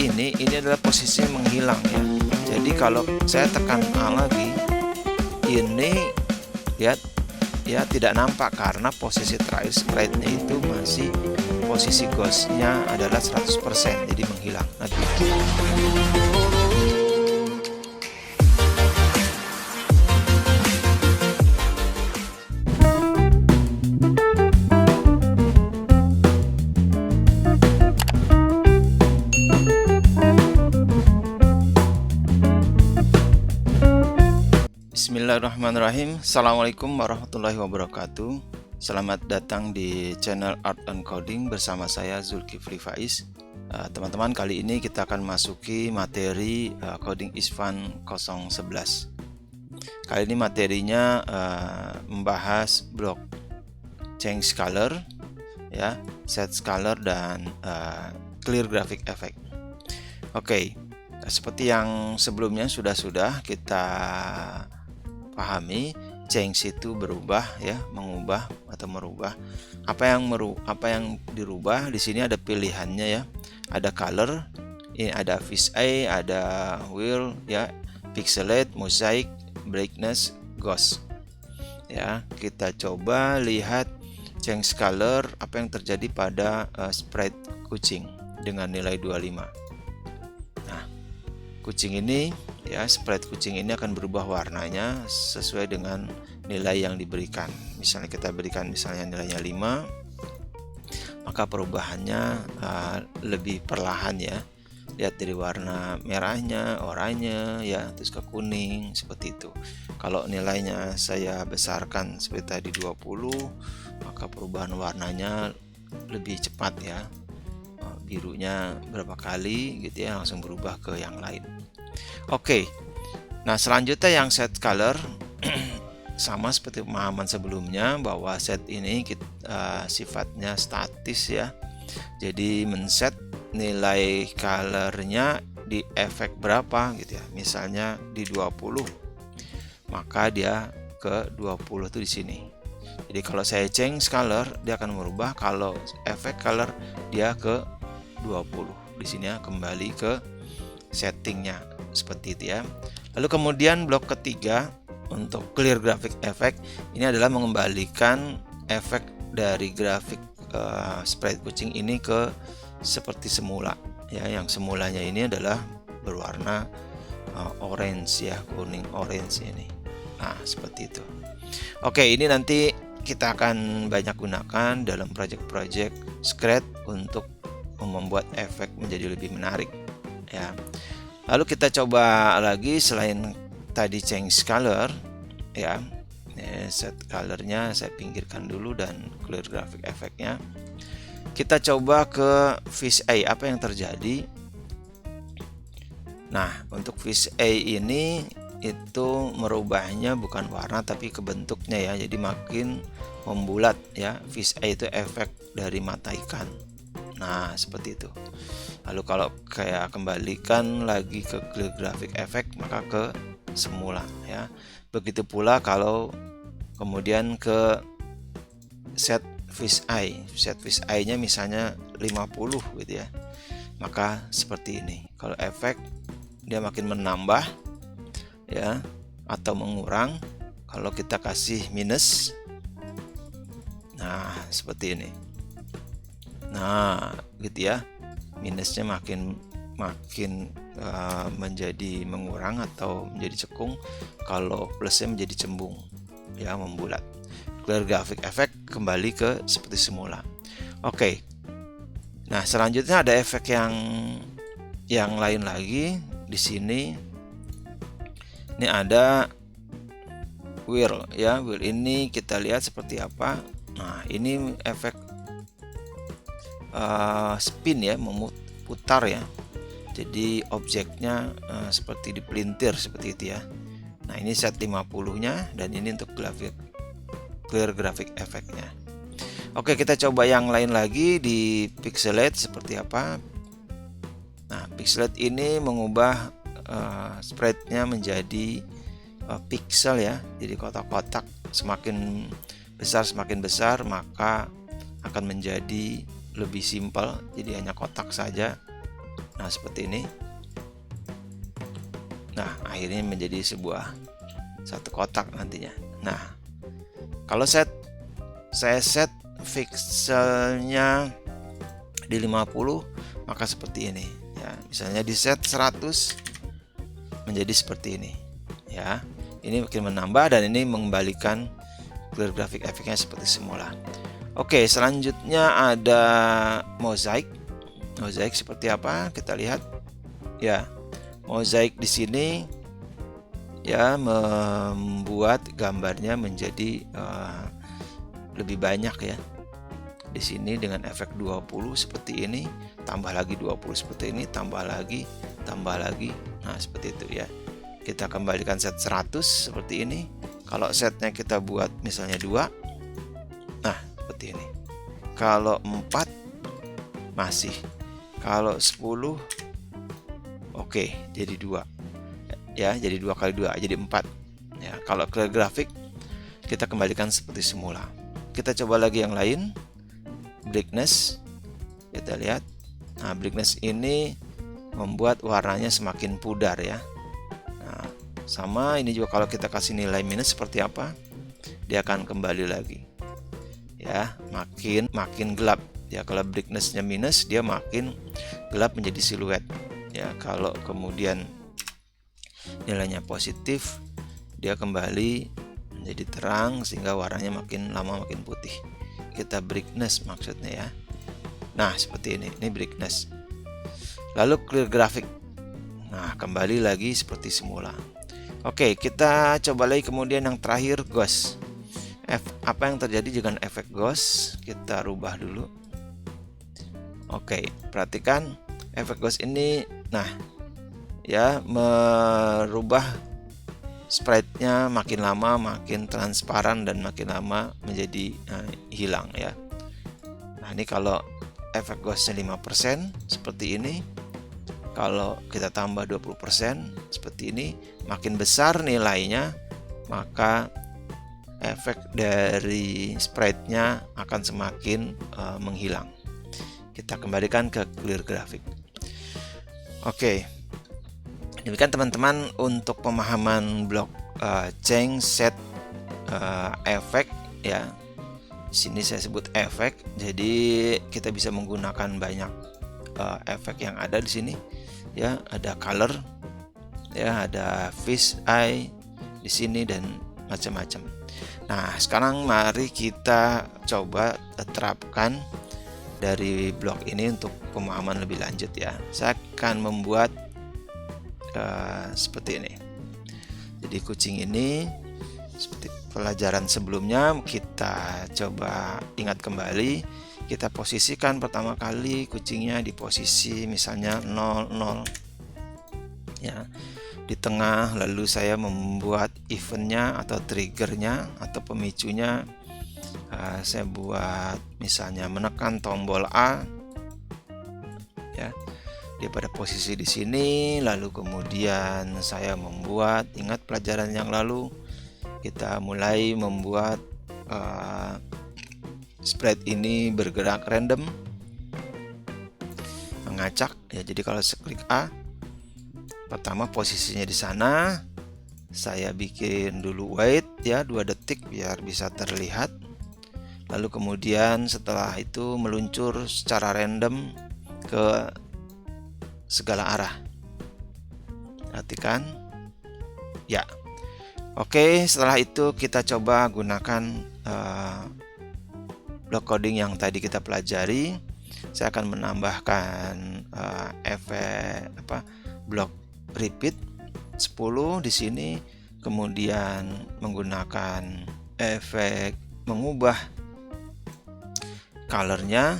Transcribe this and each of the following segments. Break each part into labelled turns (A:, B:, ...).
A: ini adalah posisinya menghilang ya. Jadi kalau saya tekan A lagi, ini lihat ya tidak nampak karena posisi terakhir sprite-nya itu masih posisi ghost-nya adalah 100%, jadi menghilang. Nah, Bismillahirrahmanirrahim. Assalamualaikum warahmatullahi wabarakatuh. Selamat datang di channel Art and Coding bersama saya Zulkifli Faiz. Teman-teman, kali ini kita akan masuki materi Coding is Fun 011. Kali ini materinya membahas blok change color, ya, set color dan clear graphic effect. Oke, seperti yang sebelumnya sudah kita pahami, change itu berubah ya, mengubah atau merubah. Apa yang dirubah di sini ada pilihannya ya. Ada color, ini ada fish eye, ada wheel ya, pixelate, mosaic, brightness, ghost. Ya, kita coba lihat change color apa yang terjadi pada sprite kucing dengan nilai 25. Nah, kucing ini ya, sprite kucing ini akan berubah warnanya sesuai dengan nilai yang diberikan. Misalnya kita berikan nilainya 5, maka perubahannya lebih perlahan ya. Lihat dari warna merahnya, oranye ya, terus ke kuning seperti itu. Kalau nilainya saya besarkan seperti tadi 20, maka perubahan warnanya lebih cepat ya. Birunya berapa kali gitu ya, langsung berubah ke yang lain. Oke, nah selanjutnya yang set color sama seperti pemahaman sebelumnya bahwa set ini sifatnya statis ya. Jadi men-set nilai colornya di efek berapa gitu ya. Misalnya di 20, maka dia ke 20 itu di sini. Jadi kalau saya change color, dia akan merubah. Kalau efek color, dia ke 20. Di sini ya, kembali ke settingnya seperti itu ya. Lalu kemudian blok ketiga untuk clear graphic effect ini adalah mengembalikan efek dari grafik sprite kucing ini ke seperti semula ya. Yang semulanya ini adalah berwarna orange ya, kuning orange ini. Nah, seperti itu. Oke, ini nanti kita akan banyak gunakan dalam project-project Scratch untuk membuat efek menjadi lebih menarik ya. Lalu kita coba lagi selain tadi change color ya, set colornya saya pinggirkan dulu dan clear graphic effect-nya. Kita coba ke fish eye, apa yang terjadi. Nah, untuk fish eye ini itu merubahnya bukan warna tapi ke bentuknya ya, jadi makin membulat ya. Fish eye itu efek dari mata ikan. Nah, seperti itu. Lalu kalau kayak kembalikan lagi ke clear graphic effect, maka ke semula ya. Begitu pula kalau kemudian ke set fish eye. Set fish eye-nya misalnya 50 gitu ya. Maka seperti ini. Kalau efek dia makin menambah ya atau mengurang. Kalau kita kasih minus, nah seperti ini. Nah, gitu ya. Minusnya makin menjadi mengurang atau menjadi cekung. Kalau plusnya menjadi cembung ya, membulat. Clear graphic effect kembali ke seperti semula. Oke. Nah, selanjutnya ada efek yang lain lagi di sini. Ini ada wheel ya. Wheel ini kita lihat seperti apa. Nah, ini efek spin ya, memutar ya. Jadi objeknya seperti dipelintir seperti itu ya. Nah, ini set 50-nya dan ini untuk clear graphic effect-nya. Oke, kita coba yang lain lagi di pixelate seperti apa. Nah, pixelate ini mengubah sprite-nya menjadi pixel ya. Jadi kotak-kotak semakin besar maka akan menjadi lebih simpel, jadi hanya kotak saja Nah, seperti ini. Nah, akhirnya menjadi satu kotak nantinya. Nah, kalau saya set pixelnya di 50, maka seperti ini ya. Misalnya di set 100 menjadi seperti ini ya. Ini makin menambah dan ini mengembalikan clear graphic efeknya seperti semula. Oke, selanjutnya ada mozaik. Mozaik seperti apa? Kita lihat ya. Mozaik di sini ya membuat gambarnya menjadi lebih banyak ya. Di sini dengan efek 20 seperti ini, tambah lagi 20 seperti ini, tambah lagi. Nah, seperti itu ya. Kita kembalikan set 100 seperti ini. Kalau setnya kita buat misalnya 2, nah seperti ini. Kalau 4 masih. Kalau 10, oke, jadi 2 ya, jadi 2 kali 2 jadi 4 ya. Kalau clear graphic kita kembalikan seperti semula. Kita coba lagi yang lain. Brightness, kita lihat. Nah, brightness ini membuat warnanya semakin pudar ya. Nah, sama ini juga kalau kita kasih nilai minus seperti apa, dia akan kembali lagi ya, makin gelap ya. Kalau brightnessnya minus, dia makin gelap menjadi siluet ya. Kalau kemudian nilainya positif, dia kembali menjadi terang sehingga warnanya makin lama makin putih. Kita brightness maksudnya ya. Nah, seperti ini brightness. Lalu clear graphic. Nah, kembali lagi seperti semula. Oke, kita coba lagi kemudian yang terakhir, ghost. Apa yang terjadi dengan efek ghost? Kita rubah dulu. Oke, perhatikan efek ghost ini. Nah, ya, merubah sprite-nya makin lama makin transparan dan makin lama menjadi hilang ya. Nah, ini kalau efek ghost-nya 5% seperti ini. Kalau kita tambah 20% seperti ini, makin besar nilainya, maka efek dari sprite-nya akan semakin menghilang. Kita kembalikan ke clear graphic. Oke. Demikian teman-teman untuk pemahaman blockchain set efek ya. Di sini saya sebut efek. Jadi kita bisa menggunakan banyak efek yang ada di sini ya. Ada color ya, ada fish eye di sini dan macam-macam. Nah, sekarang mari kita coba terapkan dari blok ini untuk pemahaman lebih lanjut ya. Saya akan membuat seperti ini. Jadi kucing ini seperti pelajaran sebelumnya, kita coba ingat kembali. Kita posisikan pertama kali kucingnya di posisi misalnya 00 ya, di tengah. Lalu saya membuat eventnya atau triggernya atau pemicunya. Saya buat misalnya menekan tombol A ya, dia pada posisi di sini. Lalu kemudian saya membuat, ingat pelajaran yang lalu, kita mulai membuat sprite ini bergerak random, mengacak ya. Jadi kalau saya klik A, pertama posisinya di sana, saya bikin dulu wait ya 2 detik biar bisa terlihat. Lalu kemudian setelah itu meluncur secara random ke segala arah. Perhatikan ya. Oke, setelah itu kita coba gunakan block coding yang tadi kita pelajari. Saya akan menambahkan efek block repeat 10 di sini, kemudian menggunakan efek mengubah colornya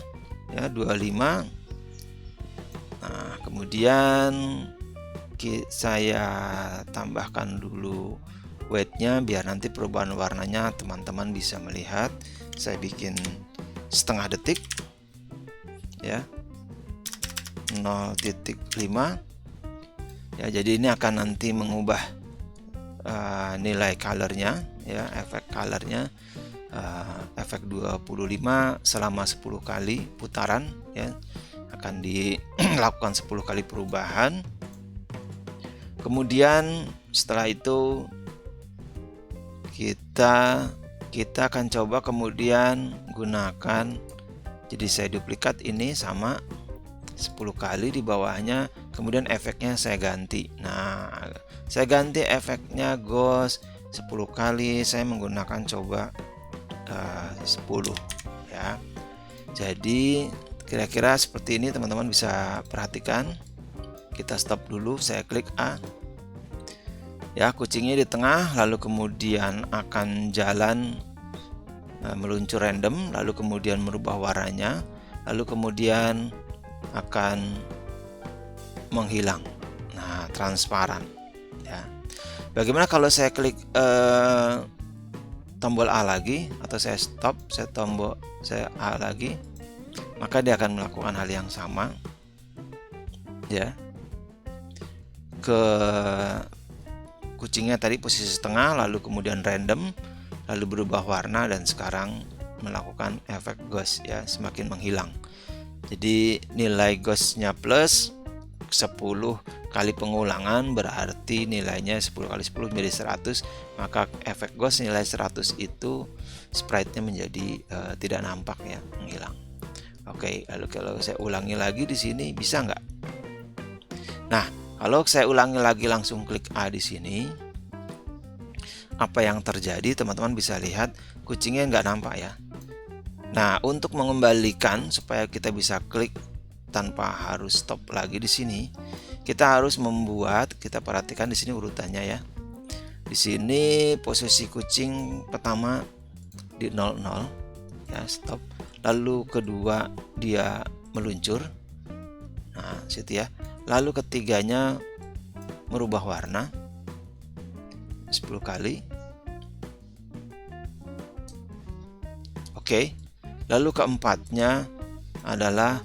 A: ya 25. Nah, kemudian saya tambahkan dulu weight-nya biar nanti perubahan warnanya teman-teman bisa melihat. Saya bikin setengah detik ya, 0.5 ya. Jadi ini akan nanti mengubah nilai colornya ya, efek colornya, efek 25 selama 10 kali putaran ya. akan dilakukan 10 kali perubahan. Kemudian setelah itu kita akan coba kemudian gunakan, jadi saya duplikat ini sama 10 kali di bawahnya, kemudian efeknya saya ganti. Nah, saya ganti efeknya ghost 10 kali, saya menggunakan coba 10 ya. Jadi kira-kira seperti ini teman-teman bisa perhatikan. Kita stop dulu, saya klik A ya, kucingnya di tengah, lalu kemudian akan jalan meluncur random, lalu kemudian merubah warnanya, lalu kemudian akan menghilang. Nah, transparan ya. Bagaimana kalau saya klik tombol A lagi, atau saya stop, saya A lagi, maka dia akan melakukan hal yang sama ya. Ke kucingnya tadi posisi tengah, lalu kemudian random, lalu berubah warna, dan sekarang melakukan efek ghost ya, semakin menghilang. Jadi nilai ghostnya plus 10 kali pengulangan, berarti nilainya 10 kali 10 menjadi 100, maka efek ghost nilai 100 itu sprite-nya menjadi tidak nampak ya, menghilang. Oke, lalu kalau saya ulangi lagi di sini bisa nggak? Nah, kalau saya ulangi lagi langsung klik A di sini, apa yang terjadi teman-teman bisa lihat kucingnya nggak nampak ya. Nah, untuk mengembalikan supaya kita bisa klik tanpa harus stop lagi di sini, kita harus membuat, kita perhatikan di sini urutannya ya. Di sini posisi kucing pertama di 00 ya, stop. Lalu kedua dia meluncur. Nah, situ ya. Lalu ketiganya merubah warna 10 kali. Oke. Lalu keempatnya adalah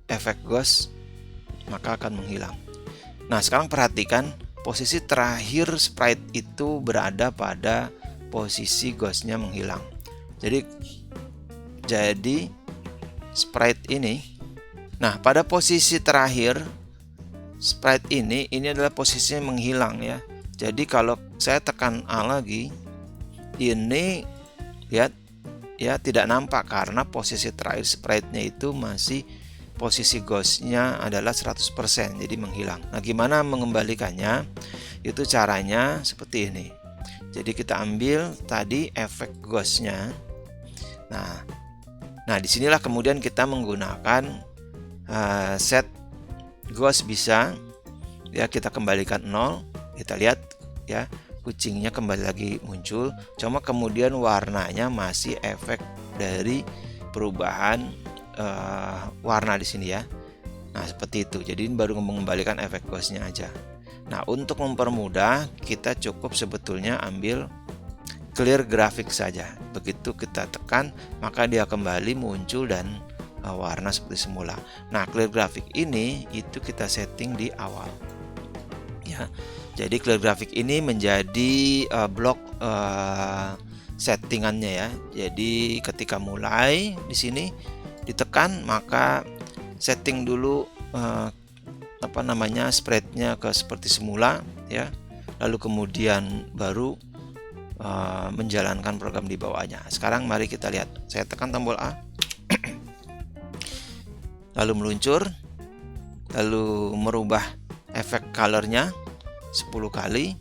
A: efek ghost, maka akan menghilang. Nah, sekarang perhatikan posisi terakhir sprite itu berada pada posisi ghostnya menghilang. Jadi sprite ini, nah pada posisi terakhir sprite ini adalah posisinya menghilang ya. Jadi kalau saya tekan A lagi, ini lihat ya, tidak nampak karena posisi terakhir sprite-nya itu masih posisi ghostnya adalah 100%, jadi menghilang. Nah, gimana mengembalikannya? Itu caranya seperti ini. Jadi kita ambil tadi efek ghostnya. Nah, disinilah kemudian kita menggunakan set ghost bisa ya, kita kembalikan 0, kita lihat ya, kucingnya kembali lagi muncul, cuma kemudian warnanya masih efek dari perubahan warna di sini ya. Nah, seperti itu. Jadi baru mengembalikan efek ghostnya aja. Nah, untuk mempermudah kita cukup sebetulnya ambil clear grafik saja. Begitu kita tekan, maka dia kembali muncul dan warna seperti semula. Nah, clear grafik ini itu kita setting di awal ya. Jadi clear grafik ini menjadi blok settingannya ya. Jadi ketika mulai di sini ditekan, maka setting dulu sprite-nya ke seperti semula ya. Lalu kemudian baru menjalankan program di bawahnya. Sekarang mari kita lihat. Saya tekan tombol A. Lalu meluncur, lalu merubah efek colornya 10 kali,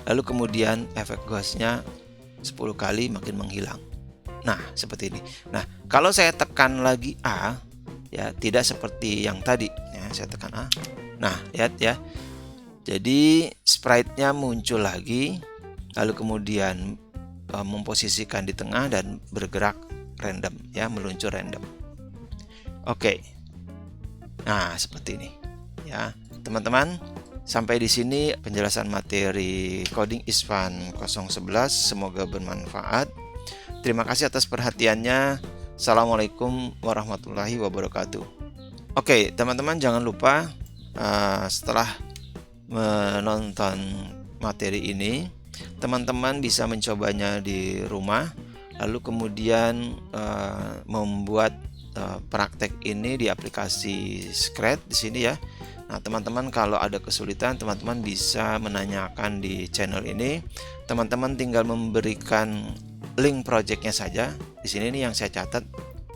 A: lalu kemudian efek ghostnya 10 kali makin menghilang. Nah, seperti ini. Nah, kalau saya tekan lagi A ya, tidak seperti yang tadi ya, saya tekan A. Nah, lihat ya, jadi sprite-nya muncul lagi, lalu kemudian memposisikan di tengah dan bergerak random ya, meluncur random. Oke. Nah, seperti ini ya. Teman-teman, sampai di sini penjelasan materi coding Isvan 011, semoga bermanfaat. Terima kasih atas perhatiannya. Assalamualaikum warahmatullahi wabarakatuh. Oke, teman-teman jangan lupa setelah menonton materi ini, teman-teman bisa mencobanya di rumah, lalu kemudian membuat praktek ini di aplikasi Scratch di sini ya. Nah, teman-teman kalau ada kesulitan, teman-teman bisa menanyakan di channel ini. Teman-teman tinggal memberikan link projectnya saja. Di sini nih yang saya catat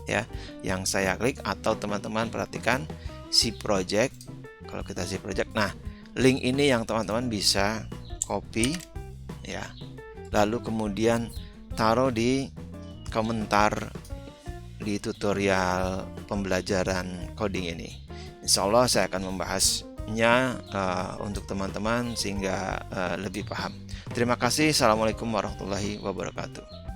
A: ya, yang saya klik, atau teman-teman perhatikan si project. Kalau kita si project, nah link ini yang teman-teman bisa copy ya, lalu kemudian taruh di komentar di tutorial pembelajaran coding ini. Insya Allah saya akan membahasnya untuk teman-teman sehingga lebih paham. Terima kasih. Assalamualaikum warahmatullahi wabarakatuh.